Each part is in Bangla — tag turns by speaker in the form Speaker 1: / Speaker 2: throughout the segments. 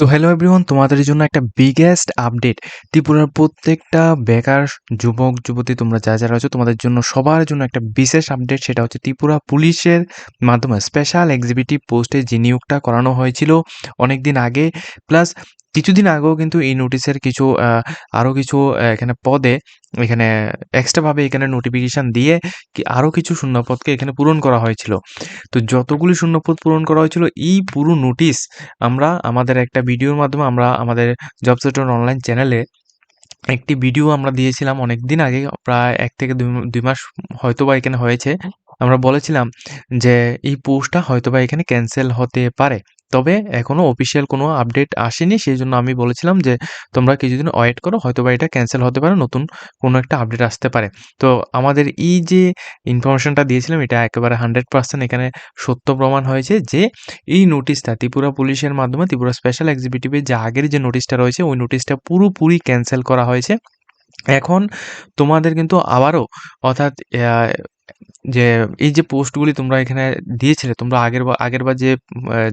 Speaker 1: সো হ্যালো এভরিওয়ান, তোমাদের জন্য একটা বিগেস্ট আপডেট। ত্রিপুরার প্রত্যেকটা বেকার যুবক যুবতী তোমরা যারা আছো তোমাদের জন্য সবার জন্য একটা বিশেষ আপডেট। সেটা হচ্ছে ত্রিপুরা পুলিশের মাধ্যমে স্পেশাল এক্সিকিউটিভ পোস্টে যে নিয়োগটা করানো হয়েছিল অনেক দিন আগে, প্লাস কিছুদিন আগেও কিন্তু এই নোটিশের কিছু আরও কিছু এখানে পদে এখানে এক্সট্রাভাবে এখানে নোটিফিকেশান দিয়ে আরও কিছু শূন্যপদকে এখানে পূরণ করা হয়েছিল। তো যতগুলি শূন্যপদ পূরণ করা হয়েছিল এই পুরো নোটিশ আমরা আমাদের একটা ভিডিওর মাধ্যমে আমরা আমাদের জব সেন্টার অনলাইন চ্যানেলে একটি ভিডিও আমরা দিয়েছিলাম অনেক দিন আগে, প্রায় ১ থেকে ২ মাস হয়তোবা এখানে হয়েছে। আমরা বলেছিলাম যে এই পোস্টটা হয়তোবা এখানে ক্যানসেল হতে পারে। তবে এখনো অফিসিয়াল কোনো আপডেট আসেনি। সেজন্য আমি বলেছিলাম যে তোমরা কিছুদিন ওয়েট করো, হয়তোবা এটা ক্যানসেল হতে পারে, নতুন কোনো একটা আপডেট আসতে পারে। তো আমাদের এই যে ইনফরমেশনটা দিয়েছিলাম এটা একেবারে 100% এখানে সত্য প্রমাণ হয়েছে যে এই নোটিশটা ত্রিপুরা পুলিশের মাধ্যমে ত্রিপুরা স্পেশাল এক্সিকিউটিভের যে আগের যে নোটিশটা রয়েছে ওই নোটিশটা পুরোপুরি ক্যানসেল করা হয়েছে। এখন তোমাদের কিন্তু আবারও অর্থাৎ যে এই যে পোস্টগুলি তোমরা এখানে দিয়েছিলে, তোমরা আগেরবার যে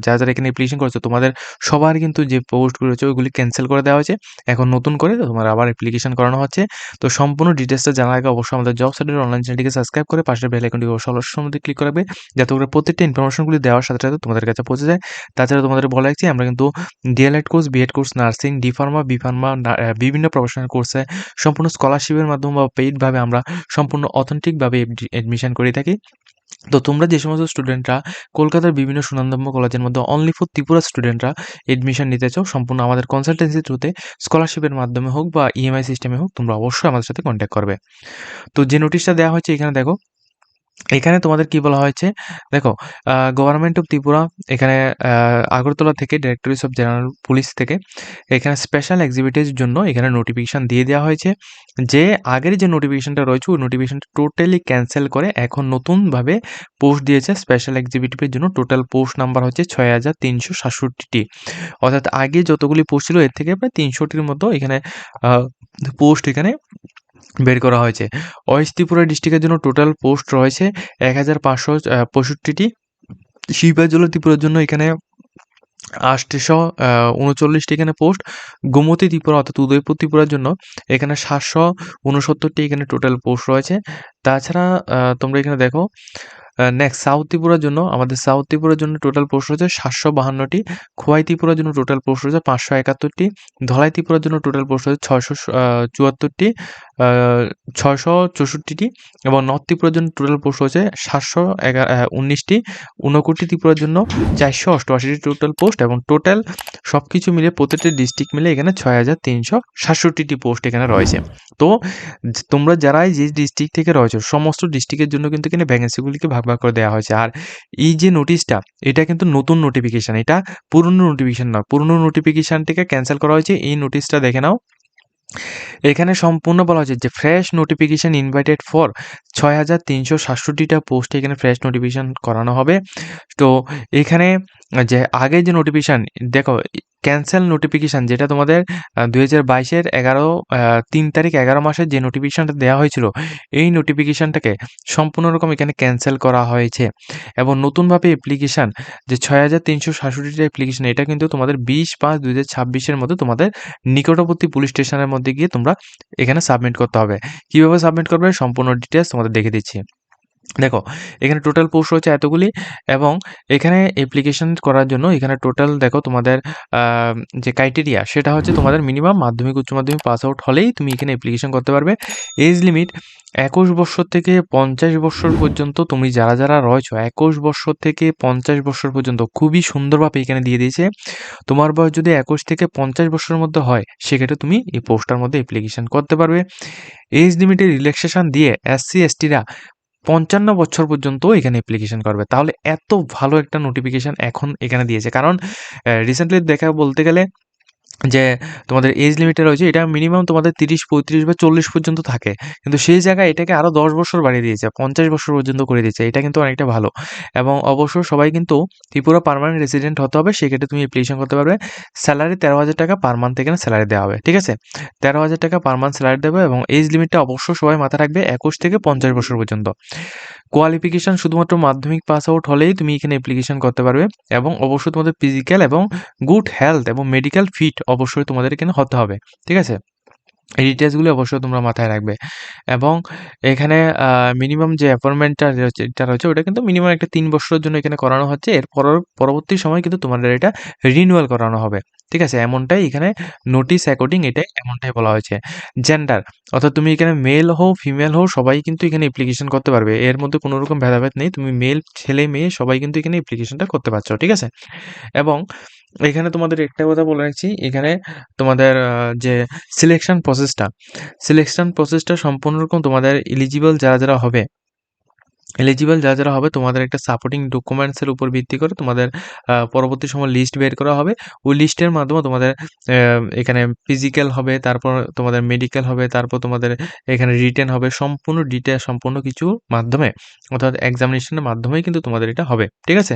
Speaker 1: যারা এখানে অ্যাপ্লিকেশন করেছো তোমাদের সবার কিন্তু যে পোস্টগুলো রয়েছে ওইগুলি ক্যানসেল করে দেওয়া হয়েছে। এখন নতুন করে তোমার আবার অ্যাপ্লিকেশন করানো হচ্ছে। তো সম্পূর্ণ ডিটেইলসটা জানার আগে অবশ্যই আমাদের জব সেন্টার অনলাইন চ্যানেলটিকে সাবস্ক্রাইব করে পাশের বেল আইকনটিকে অবশ্যই মধ্যে ক্লিক করবে, যাতে করে প্রত্যেকটা ইনফরমেশনগুলি দেওয়ার সাথে সাথে তোমাদের কাছে পৌঁছে যায়। তাছাড়া তোমাদের বলে রাখছি আমরা কিন্তু DElEd course, BEd course, nursing, D pharma, B pharma, বিভিন্ন প্রফেশনাল কোর্সে সম্পূর্ণ স্কলারশিপের মাধ্যমে বা পেইডভাবে আমরা সম্পূর্ণ অথেন্টিকভাবে অ্যাডমিশন করে থাকি। তো তোমরা যে সমস্ত স্টুডেন্টরা কলকাতার বিভিন্ন সুনামধন্য কলেজের মধ্যে অনলি ফর ত্রিপুরা স্টুডেন্টরা এডমিশন নিতে চাও সম্পূর্ণ আমাদের কনসালটেন্সি থ্রুতে, স্কলারশিপের মাধ্যমে হোক বা ইএমআই সিস্টেমে হোক, তোমরা অবশ্যই আমাদের সাথে কন্ট্যাক্ট করবে। তো যে নোটিশটা দেওয়া হয়েছে এখানে দেখো, এখানে তোমাদের কি বলা হয়েছে দেখো, গভর্নমেন্ট অফ ত্রিপুরা এখানে আগরতলা থেকে ডিরেক্টরেট অফ জেনারেল পুলিশ থেকে এখানে স্পেশাল এক্সিকিউটিভের জন্য এখানে নোটিফিকেশান দিয়ে দেওয়া হয়েছে যে আগের যে নোটিফিকেশানটা রয়েছে ওই নোটিফিকেশানটা টোটালি ক্যান্সেল করে এখন নতুনভাবে পোস্ট দিয়েছে স্পেশাল এক্সিকিউটিভের জন্য। টোটাল পোস্ট নাম্বার হচ্ছে ৬,৩৬৭টি, অর্থাৎ আগে যতগুলি পোস্ট ছিল এর থেকে প্রায় ৩০০টির মতো এখানে পোস্ট এখানে বের করা হয়েছে। ওয়েস্ট ত্রিপুরা ডিস্ট্রিক্টের জন্য টোটাল পোস্ট রয়েছে ১,৫৬৫টি। শিবাজল ত্রিপুরার জন্য এখানে ৮৩৯টি এখানে পোস্ট। গোমতী ত্রিপুরা অর্থাৎ উদয়পুর ত্রিপুরার জন্য এখানে ৭৬৯টি এখানে টোটাল পোস্ট রয়েছে। তাছাড়া তোমরা এখানে দেখো নেক্সট সাউথ ত্রিপুরার জন্য আমাদের সাউথ ত্রিপুরার জন্য টোটাল পোস্ট রয়েছে ৭৫২টি, খোয়াই ত্রিপুরার জন্য টোটাল পোস্ট রয়েছে ৫৭১টি, ধলাই ত্রিপুরার জন্য টোটাল পোস্ট রয়েছে ৬৭৪টি, ৬৬৪টি এবং নর্থ ত্রিপুরার জন্য টোটাল পোস্ট রয়েছে ৭১৯টি, ঊনকোটি ত্রিপুরার জন্য ৪৮৮টি টোটাল পোস্ট এবং টোটাল সব কিছু মিলে প্রত্যেকটি ডিস্ট্রিক্ট মিলে এখানে ৬,৩৬৭টি পোস্ট এখানে রয়েছে। তো তোমরা যারাই যে ডিস্ট্রিক্ট থেকে রয়েছো সমস্ত ডিস্ট্রিক্টের জন্য কিন্তু এখানে ভ্যাকেন্সিগুলিকে ভাগ ভাগ করে দেওয়া হয়েছে। আর এই যে নোটিশটা এটা কিন্তু নতুন নোটিফিকেশান, এটা পুরনো নোটিফিকেশান না। পুরনো নোটিফিকেশানটিকে ক্যানসেল করা হয়েছে। এই নোটিশটা দেখে নাও। এখানে সম্পূর্ণ বলা হয়েছে যে ফ্রেশ নোটিফিকেশান ইনভাইটেড ফর ৬,৩৬৭টা পোস্টে এখানে ফ্রেশ নোটিফিকেশান করানো হবে। তো এখানে যে আগে যে নোটিফিকেশান দেখো, ক্যানসেল নোটিফিকেশান যেটা তোমাদের ২০২২-এর ৩ তারিখ ১১ মাসের যে নোটিফিকেশানটা দেওয়া হয়েছিল এই নোটিফিকেশানটাকে সম্পূর্ণ রকম এখানে ক্যানসেল করা হয়েছে এবং নতুনভাবে অ্যাপ্লিকেশান যে ৬,৩৬৭টা অ্যাপ্লিকেশান এটা কিন্তু তোমাদের ২০/৫/২০২৬-এর মধ্যে তোমাদের নিকটবর্তী পুলিশ স্টেশনের মধ্যে গিয়ে তোমরা এখানে সাবমিট করতে হবে। কীভাবে সাবমিট করবে সম্পূর্ণ ডিটেইলস তোমাদের দেখিয়ে দিচ্ছি। দেখো এখানে টোটাল পোস্ট রয়েছে এতগুলি এবং এখানে অ্যাপ্লিকেশন করার জন্য এখানে টোটাল দেখো তোমাদের যে ক্রাইটেরিয়া সেটা হচ্ছে তোমাদের মিনিমাম মাধ্যমিক উচ্চ মাধ্যমিক পাস আউট হলেই তুমি এখানে অ্যাপ্লিকেশন করতে পারবে। এজ লিমিট ২১ বৎসর থেকে ৫০ বৎসর পর্যন্ত তুমি যারা রয়েছো ২১ বৎসর থেকে ৫০ বৎসর পর্যন্ত খুবই সুন্দরভাবে এখানে দিয়ে দিয়েছে। তোমার বয়স যদি ২১ থেকে ৫০ বৎসরের মধ্যে হয় সেক্ষেত্রে তুমি এই পোস্টটার মধ্যে অ্যাপ্লিকেশন করতে পারবে। এজ লিমিটে রিল্যাক্সেশন দিয়ে SC/ST-রা ৫৫ বছর পর্যন্ত এখানে অ্যাপ্লিকেশন করবে। তাহলে এত ভালো একটা নোটিফিকেশন এখন এখানে দিয়েছে। কারণ রিসেন্টলি দেখা বলতে গেলে যে তোমাদের এজ লিমিটটা রয়েছে এটা মিনিমাম তোমাদের ৩০, ৩৫ বা ৪০ পর্যন্ত থাকে। কিন্তু সেই জায়গায় এটাকে আরও ১০ বছর বাড়িয়ে দিয়েছে। ৫০ বছর পর্যন্ত করে দিয়েছে। এটা কিন্তু অনেকটা ভালো এবং অবশ্য সবাই কিন্তু ত্রিপুরা পার্মানেন্ট রেসিডেন্ট হতে হবে। সেক্ষেত্রে তুমি অ্যাপ্লিকেশন করতে পারবে। স্যালারি ১৩,০০০ টাকা পার মান্থ এখানে স্যালারি দেওয়া হবে। ঠিক আছে? ১৩,০০০ টাকা পার মান্থ স্যালারি দেবে এবং এজ লিমিটটা অবশ্যই সবাই মাথায় রাখবে ২১ থেকে ৫০ বছর পর্যন্ত। কোয়ালিফিকেশন শুধুমাত্র মাধ্যমিক পাস আউট হলেই তুমি এখানে অ্যাপ্লিকেশন করতে পারবে এবং অবশ্যই তোমাদের ফিজিক্যাল এবং গুড হেলথ এবং মেডিকেল ফিট অবশ্যই তোমাদের এখানে হতে হবে। ঠিক আছে? এই ডিটেইলসগুলো অবশ্যই তোমরা মাথায় রাখবে এবং এখানে মিনিমাম যে অ্যাপয়েন্টমেন্টটা রয়েছে ওটা কিন্তু মিনিমাম একটা ৩ বছরের জন্য এখানে করানো হচ্ছে। এর পরবর্তী সময় কিন্তু তোমাদের এটা রিনিউয়াল করানো হবে। ঠিক আছে? এমনটাই এখানে নোটিশ অ্যাকর্ডিং এটাই এমনটাই বলা হয়েছে। জেন্ডার অর্থাৎ তুমি এখানে মেল হও, ফিমেল হও সবাই কিন্তু এখানে অ্যাপ্লিকেশন করতে পারবে। এর মধ্যে কোনো রকম ভেদাভেদ নেই। তুমি মেল, ছেলে, মেয়ে সবাই কিন্তু এখানে অ্যাপ্লিকেশনটা করতে পারছো। ঠিক আছে? এবং এখানে তোমাদের একটা কথা বলে রাখছি, এখানে তোমাদের সিলেকশন প্রসেসটা সম্পূর্ণরকম তোমাদের এলিজিবল যারা যারা হবে তোমাদের একটা সাপোর্টিং ডকুমেন্টসের উপর ভিত্তি করে তোমাদের পরবর্তী সময় লিস্ট বের করা হবে। ওই লিস্টের মাধ্যমে তোমাদের এখানে ফিজিক্যাল হবে, তারপর তোমাদের মেডিকেল হবে, তারপর তোমাদের এখানে রিটেন হবে। সম্পূর্ণ ডিটেইলস সম্পূর্ণ কিছুর মাধ্যমে অর্থাৎ এক্সামিনেশনের মাধ্যমেই কিন্তু তোমাদের এটা হবে। ঠিক আছে?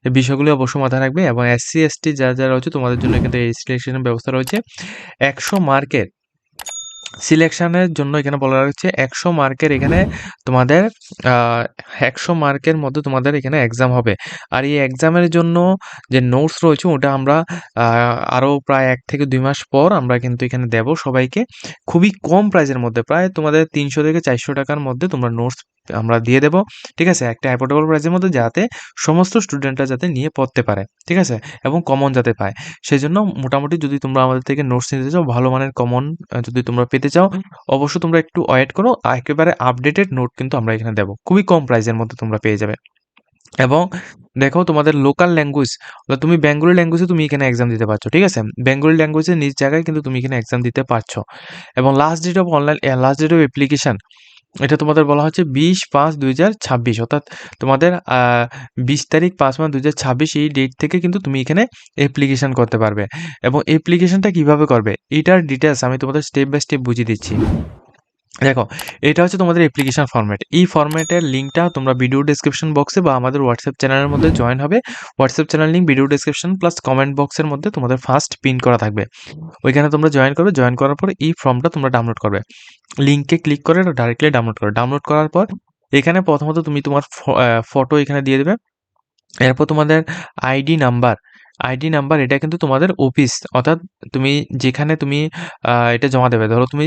Speaker 1: এই বিষয়গুলো অবশ্যই মাথায় রাখবে এবং SC/ST যারা রয়েছে তোমাদের জন্য কিন্তু এই সিলেকশনের ব্যবস্থা রয়েছে। ১০০ মার্কের সিলেকশনের জন্য এখানে বলা হচ্ছে ১০০ মার্কের এখানে তোমাদের আ ১০০ মার্কের মধ্যে তোমাদের এখানে এক্সাম হবে। আর এই এক্সামের জন্য যে নোটস রয়েছে ওটা আমরা আ আরও প্রায় ১ থেকে ২ মাস পর আমরা কিন্তু এখানে দেব সবাইকে। খুবই কম প্রাইসের মধ্যে প্রায় তোমাদের ৩০০ থেকে ৪০০ টাকার মধ্যে তোমরা নোটস আমরা দিয়ে দেব। ঠিক আছে? একটা অ্যাফোর্ডেবল প্রাইসের মধ্যে যাতে সমস্ত স্টুডেন্টরা যাতে নিয়ে পড়তে পারে। ঠিক আছে? এবং কমন যাতে পায়। সেজন্য মোটামুটি যদি তোমরা আমাদের থেকে নোটস নিতে চাও, ভালো মানের কমন যদি তোমরা পেতে চাও, অবশ্যই তোমরা একটু ওয়েট করো। একেবারে আপডেটেড নোট কিন্তু আমরা এখানে দেব। খুবই কম প্রাইসের মধ্যে তোমরা পেয়ে যাবে। এবং দেখো তোমাদের লোকাল ল্যাঙ্গুয়েজ তুমি বেঙ্গলি ল্যাঙ্গুয়েজে তুমি এখানে এক্সাম দিতে পারছো। ঠিক আছে? বেঙ্গলি ল্যাঙ্গুয়েজের নিজ জায়গায় কিন্তু তুমি এখানে এক্সাম দিতে পারছো। এবং লাস্ট ডেট অফ অ্যাপ্লিকেশন এটা তোমাদের বলা হচ্ছে ২০/৫/২০২৬ অর্থাৎ তোমাদের ২০ তারিখ ৫ মাস ২০২৬ এই ডেট থেকে কিন্তু তুমি এখানে অ্যাপ্লিকেশন করতে পারবে। এবং অ্যাপ্লিকেশনটা কিভাবে করবে এটার ডিটেইলস আমি তোমাদের স্টেপ বাই স্টেপ বুঝিয়ে দিচ্ছি। দেখো, এটা হচ্ছে তোমাদের অ্যাপ্লিকেশন ফরম্যাট। এই ফরম্যাটের লিঙ্কটা তোমরা ভিডিও ডেসক্রিপশন বক্সে বা আমাদের হোয়াটসঅ্যাপ চ্যানেলের মধ্যে জয়েন হবে। WhatsApp channel link video description plus comment বক্সের মধ্যে তোমাদের ফার্স্ট পিন করা থাকবে। ওইখানে তোমরা জয়েন করবে। জয়েন করার পর এই ফর্মটা তোমরা ডাউনলোড করবে। লিঙ্কে ক্লিক করে ডাইরেক্টলি ডাউনলোড করো। ডাউনলোড করার পর এখানে প্রথমত তুমি তোমার ফটো এখানে দিয়ে দেবে। এরপর তোমাদের আইডি নাম্বার এটা কিন্তু তোমাদের অফিস অর্থাৎ তুমি যেখানে তুমি এটা জমা দেবে। ধরো তুমি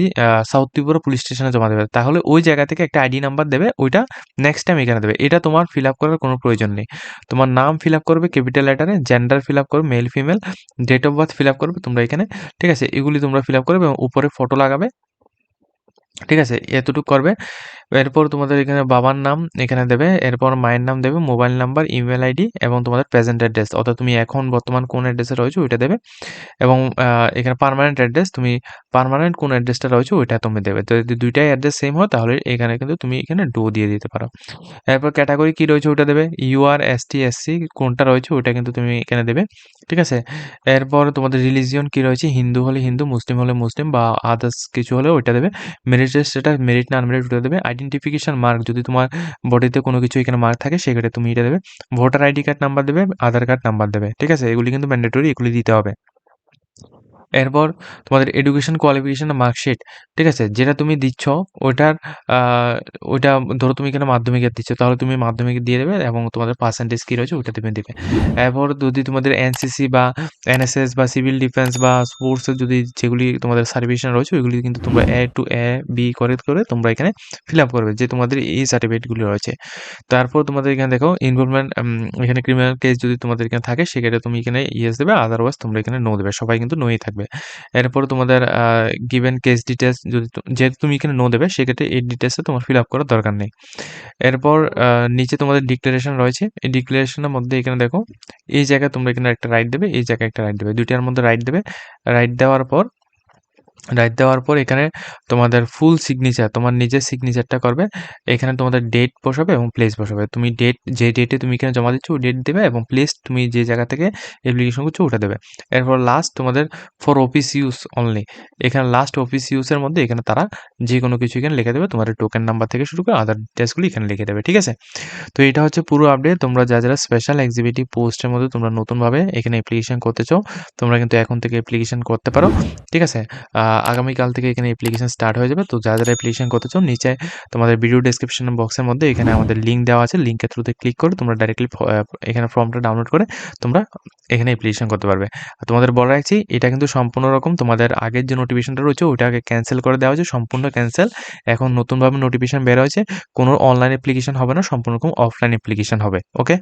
Speaker 1: সাউথ ত্রিপুরা পুলিশ স্টেশনে জমা দেবে। তাহলে ওই জায়গা থেকে একটা আইডি নাম্বার দেবে। ওইটা নেক্সট টাইম এখানে দেবে। এটা তোমার ফিল আপ করার কোনো প্রয়োজন নেই। তোমার নাম ফিল আপ করবে ক্যাপিটাল লেটারে, জেন্ডার ফিল আপ করবে male female, date of birth fill up করবে তোমরা এখানে। ঠিক আছে? এগুলি তোমরা ফিল আপ করবে এবং উপরে ফটো লাগাবে। ঠিক আছে? এতটুকু করবে। এরপর তোমাদের এখানে বাবার নাম এখানে দেবে, এরপর মায়ের নাম দেবে, মোবাইল নাম্বার, ইমেইল আইডি এবং তোমাদের প্রেজেন্ট অ্যাড্রেস অর্থাৎ তুমি এখন বর্তমান কোন অ্যাড্রেসে রয়েছো ওইটা দেবে এবং এখানে পার্মানেন্ট অ্যাড্রেস তুমি পার্মানেন্ট কোন অ্যাড্রেসটা রয়েছে ওইটা তুমি দেবে। তো যদি দুইটাই অ্যাড্রেস সেম হয় তাহলে এখানে কিন্তু তুমি এখানে ডো দিয়ে দিতে পারো। এরপর ক্যাটাগরি কি রয়েছে ওটা দেবে, UR, ST, SC কোনটা রয়েছে ওইটা কিন্তু তুমি এখানে দেবে। ঠিক আছে? এরপর তোমাদের রিলিজিয়ন কি রয়েছে, হিন্দু হলে হিন্দু, মুসলিম হলে মুসলিম বা আদার্স কিছু হলে ওইটা দেবে। মেরিটের স্ট্যাটাস মেরিট না আনমেরিট ওটা দেবে। আইডেন্টিফিকেশন মার্ক যদি তোমার বডিতে কোনো কিছু এখানে মার্ক থাকে সেক্ষেত্রে তুমি এটা দেবে। ভোটার আইডি কার্ড নাম্বার দেবে, আধার কার্ড নাম্বার দেবে। ঠিক আছে? এগুলি কিন্তু ম্যান্ডেটরি, এগুলি দিতে হবে। এরপর তোমাদের এডুকেশন কোয়ালিফিকেশন মার্কশিট, ঠিক আছে? যেটা তুমি দিচ্ছ ওটার আ ওইটা ধরো তুমি এখানে মাধ্যমিকের দিচ্ছ তাহলে তুমি মাধ্যমিক দিয়ে দেবে এবং তোমাদের পার্সেন্টেজ কি রয়েছে ওইটা তুমি দিবে। এরপর যদি তোমাদের NCC বা NSS বা সিভিল ডিফেন্স বা স্পোর্টসের যদি যেগুলি তোমাদের সার্টিফিকেশন রয়েছে ওইগুলি কিন্তু তোমরা A to A, B করে তোমরা এখানে ফিল আপ করবে যে তোমাদের এই সার্টিফিকেটগুলি রয়েছে। তারপর তোমাদের এখানে দেখো ইনভলভমেন্ট এখানে ক্রিমিনাল কেস যদি তোমাদের এখানে থাকে সেক্ষেত্রে তুমি এখানে ইয়েস দেবে, আদারওয়াইজ তোমরা এখানে নো দেবে। সবাই কিন্তু নোই থাকবে। এরপরে তোমাদের গিভেন কেস ডিটেইলস যদি যেহেতু তুমি এখানে নো দেবে সেক্ষেত্রে এই ডিটেইলসে তোমার ফিল আপ করার দরকার নেই। এরপর নিচে তোমাদের ডিক্লারেশন রয়েছে। এই ডিক্লারেশনের মধ্যে এখানে দেখো এই জায়গায় তোমরা এখানে একটা রাইট দেবে, এই জায়গায় একটা রাইট দেবে। ২ টার মধ্যে রাইট দেবে। রাইট দেওয়ার পর এখানে তোমাদের ফুল সিগনেচার তোমার নিজের সিগনেচারটা করবে। এখানে তোমাদের ডেট বসাবে এবং প্লেস বসাবে। তুমি যে ডেটে তুমি এখানে জমা দিচ্ছ ওই ডেট দেবে এবং প্লেস তুমি যে জায়গা থেকে অ্যাপ্লিকেশন করছো ওটা দেবে। এরপর লাস্ট তোমাদের ফর অফিস ইউজ অনলি, এখানে লাস্ট অফিস ইউজের মধ্যে এখানে তারা যে কোনো কিছু এখানে লিখে দেবে। তোমাদের টোকেন নাম্বার থেকে শুরু করে আদার ডিটেইলসগুলো এখানে লিখে দেবে। ঠিক আছে? তো এটা হচ্ছে পুরো আপডেট। তোমরা যারা স্পেশাল এক্সিকিউটিভ পোস্টের মধ্যে তোমরা নতুনভাবে এখানে অ্যাপ্লিকেশন করতে চাও তোমরা কিন্তু এখন থেকে অ্যাপ্লিকেশন করতে পারো। ঠিক আছে? আগামীকাল থেকে এখানে অ্যাপ্লিকেশন স্টার্ট হয়ে যাবে। তো যারা অ্যাপ্লিকেশন করতে চাও নিচে তোমাদের ভিডিও ডেসক্রিপশন বক্সের মধ্যে এখানে আমাদের লিঙ্ক দেওয়া আছে। লিঙ্কের থ্রুতে ক্লিক করে তোমরা ডাইরেক্টলি এখানে ফর্মটা ডাউনলোড করে তোমরা এখানে অ্যাপ্লিকেশন করতে পারবে। আর তোমাদের বলে রাখছি এটা কিন্তু সম্পূর্ণ রকম তোমাদের আগের যে নোটিফিকেশনটা রয়েছে ওইটাকে ক্যানসেল করে দেওয়া হয়েছে, সম্পূর্ণ ক্যানসেল। এখন নতুনভাবে নোটিফিকেশন বের হয়েছে, কোনো অনলাইন অ্যাপ্লিকেশন হবে না, সম্পূর্ণ রকম অফলাইন অ্যাপ্লিকেশন হবে। ওকে?